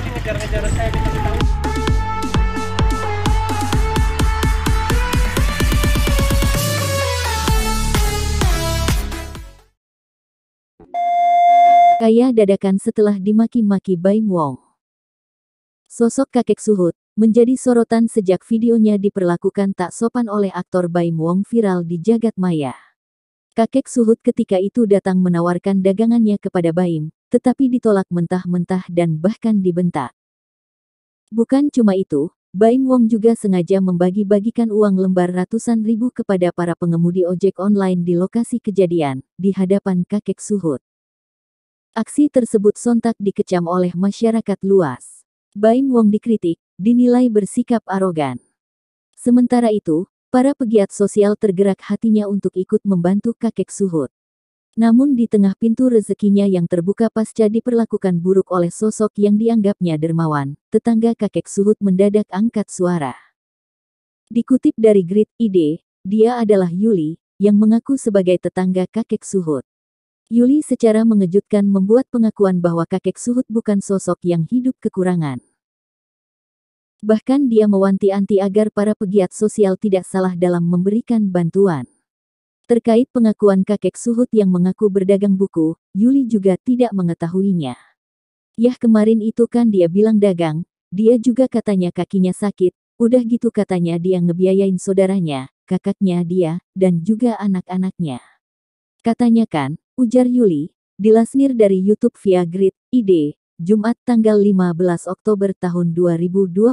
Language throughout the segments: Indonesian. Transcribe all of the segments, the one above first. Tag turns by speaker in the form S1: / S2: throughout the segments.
S1: sih ngejar-ngejar saya dikasih tahu.
S2: Kaya dadakan setelah dimaki-maki Baim Wong. Sosok kakek Suhut menjadi sorotan sejak videonya diperlakukan tak sopan oleh aktor Baim Wong viral di jagat maya. Kakek Suhut ketika itu datang menawarkan dagangannya kepada Baim, tetapi ditolak mentah-mentah dan bahkan dibentak. Bukan cuma itu, Baim Wong juga sengaja membagi-bagikan uang lembar ratusan ribu kepada para pengemudi ojek online di lokasi kejadian, di hadapan kakek Suhut. Aksi tersebut sontak dikecam oleh masyarakat luas. Baim Wong dikritik, dinilai bersikap arogan. Sementara itu, para pegiat sosial tergerak hatinya untuk ikut membantu kakek Suhut. Namun di tengah pintu rezekinya yang terbuka pasca diperlakukan buruk oleh sosok yang dianggapnya dermawan, tetangga kakek Suhut mendadak angkat suara. Dikutip dari Grid ID, dia adalah Yuli, yang mengaku sebagai tetangga kakek Suhut. Yuli secara mengejutkan membuat pengakuan bahwa kakek Suhut bukan sosok yang hidup kekurangan. Bahkan dia mewanti-wanti agar para pegiat sosial tidak salah dalam memberikan bantuan. Terkait pengakuan kakek Suhut yang mengaku berdagang buku, Yuli juga tidak mengetahuinya. Yah kemarin itu kan dia bilang dagang, dia juga katanya kakinya sakit, udah gitu katanya dia ngebiayain saudaranya, kakaknya dia, dan juga anak-anaknya. Katanya kan, ujar Yuli, dilansir dari YouTube via Grid ID, Jumat tanggal 15 Oktober tahun 2021.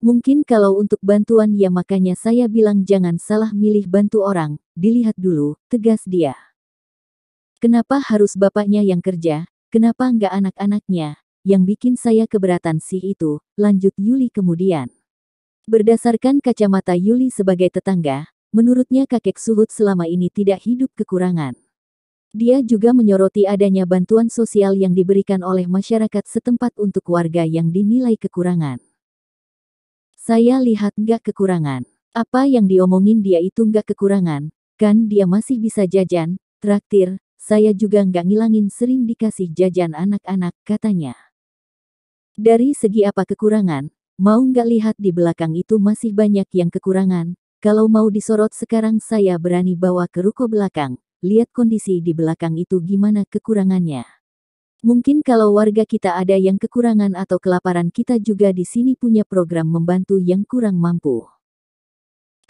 S2: Mungkin kalau untuk bantuan ya makanya saya bilang jangan salah milih bantu orang, dilihat dulu, tegas dia. Kenapa harus bapaknya yang kerja, kenapa nggak anak-anaknya, yang bikin saya keberatan sih itu, lanjut Yuli kemudian. Berdasarkan kacamata Yuli sebagai tetangga, menurutnya kakek Suhut selama ini tidak hidup kekurangan. Dia juga menyoroti adanya bantuan sosial yang diberikan oleh masyarakat setempat untuk warga yang dinilai kekurangan. Saya lihat nggak kekurangan. Apa yang diomongin dia itu nggak kekurangan, kan dia masih bisa jajan, traktir, saya juga nggak ngilangin sering dikasih jajan anak-anak, katanya. Dari segi apa kekurangan, mau nggak lihat di belakang itu masih banyak yang kekurangan. Kalau mau disorot sekarang saya berani bawa ke ruko belakang, lihat kondisi di belakang itu gimana kekurangannya. Mungkin kalau warga kita ada yang kekurangan atau kelaparan kita juga di sini punya program membantu yang kurang mampu.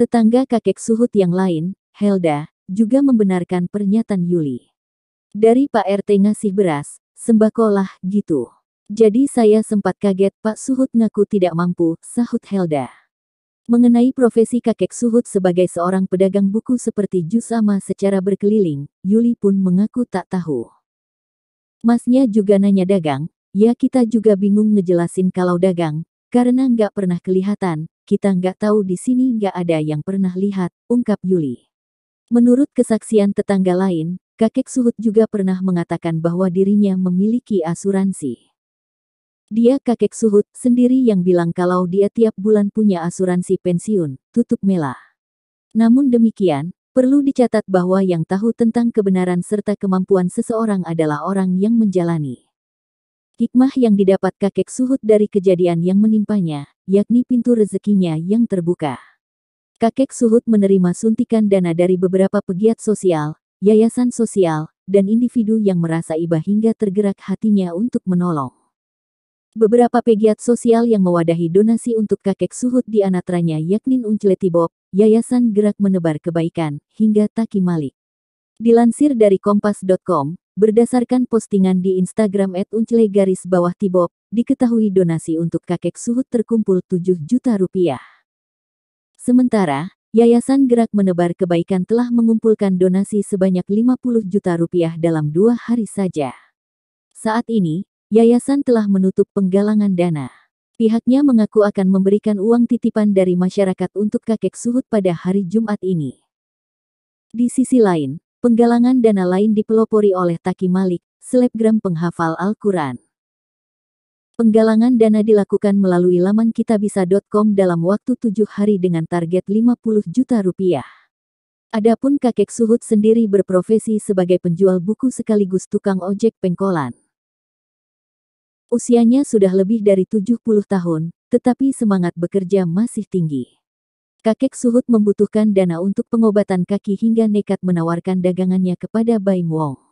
S2: Tetangga kakek Suhut yang lain, Helda, juga membenarkan pernyataan Yuli. Dari Pak RT ngasih beras, sembako lah, gitu. Jadi saya sempat kaget Pak Suhut ngaku tidak mampu, sahut Helda. Mengenai profesi kakek Suhut sebagai seorang pedagang buku seperti jus sama secara berkeliling, Yuli pun mengaku tak tahu. Masnya juga nanya dagang, ya kita juga bingung ngejelasin kalau dagang, karena nggak pernah kelihatan, kita nggak tahu di sini nggak ada yang pernah lihat, ungkap Yuli. Menurut kesaksian tetangga lain, kakek Suhut juga pernah mengatakan bahwa dirinya memiliki asuransi. Dia kakek Suhut sendiri yang bilang kalau dia tiap bulan punya asuransi pensiun, tutup Mela. Namun demikian, perlu dicatat bahwa yang tahu tentang kebenaran serta kemampuan seseorang adalah orang yang menjalani. Hikmah yang didapat kakek Suhut dari kejadian yang menimpanya, yakni pintu rezekinya yang terbuka. Kakek Suhut menerima suntikan dana dari beberapa pegiat sosial, yayasan sosial, dan individu yang merasa iba hingga tergerak hatinya untuk menolong. Beberapa pegiat sosial yang mewadahi donasi untuk kakek Suhut di antaranya yakni Uncleti Bob, Yayasan Gerak Menebar Kebaikan, hingga Taki Malik. Dilansir dari Kompas.com, berdasarkan postingan di Instagram @uncle_tibob, diketahui donasi untuk kakek Suhut terkumpul 7 juta rupiah. Sementara, Yayasan Gerak Menebar Kebaikan telah mengumpulkan donasi sebanyak 50 juta rupiah dalam 2 hari saja. Saat ini, yayasan telah menutup penggalangan dana. Pihaknya mengaku akan memberikan uang titipan dari masyarakat untuk kakek Suhut pada hari Jumat ini. Di sisi lain, penggalangan dana lain dipelopori oleh Taki Malik, selebgram penghafal Al-Quran. Penggalangan dana dilakukan melalui laman kitabisa.com dalam waktu 7 hari dengan target 50 juta rupiah. Adapun kakek Suhut sendiri berprofesi sebagai penjual buku sekaligus tukang ojek pengkolan. Usianya sudah lebih dari 70 tahun, tetapi semangat bekerja masih tinggi. Kakek Suhut membutuhkan dana untuk pengobatan kaki hingga nekat menawarkan dagangannya kepada Baim Wong.